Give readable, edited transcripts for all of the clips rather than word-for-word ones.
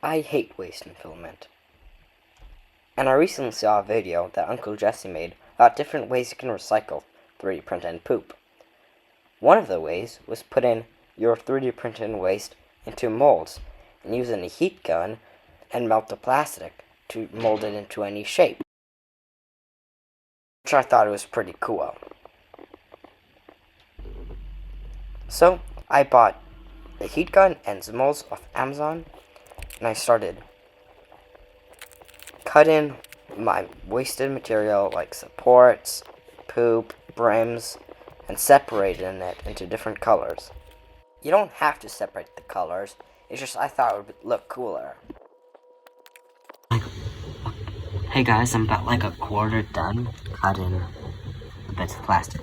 I hate wasting filament. And I recently saw a video that Uncle Jesse made about different ways you can recycle 3D printed poop. One of the ways was put in your 3D printed waste into molds and using a heat gun and melt the plastic to mold it into any shape, which I thought was pretty cool. So I bought the heat gun and some molds off Amazon, and I started cutting my wasted material like supports, poop, brims, and separating it into different colors. You don't have to separate the colors, it's just I thought it would look cooler. Hey guys, I'm about like a quarter done cutting the bits of plastic.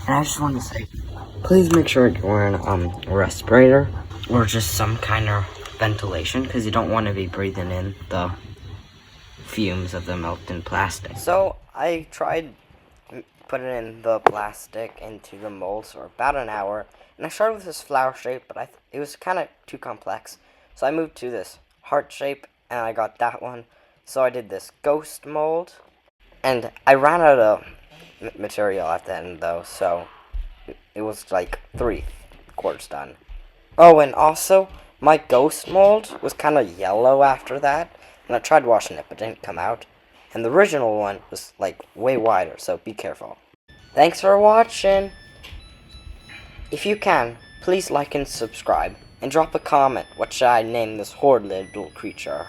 And I just wanted to say, please make sure you're wearing a respirator or just some kind of ventilation, because you don't want to be breathing in the fumes of the melted plastic. So I tried putting in the plastic into the molds for about an hour, and I started with this flower shape, but it was kind of too complex. So I moved to this heart shape, and I got that one. So I did this ghost mold, and I ran out of material at the end though, so it was like 3/4 done. Oh, and also, my ghost mold was kind of yellow after that, and I tried washing it, but it didn't come out. And the original one was, like, way wider, so be careful. Thanks for watching! If you can, please like and subscribe, and drop a comment. What should I name this horrid little creature?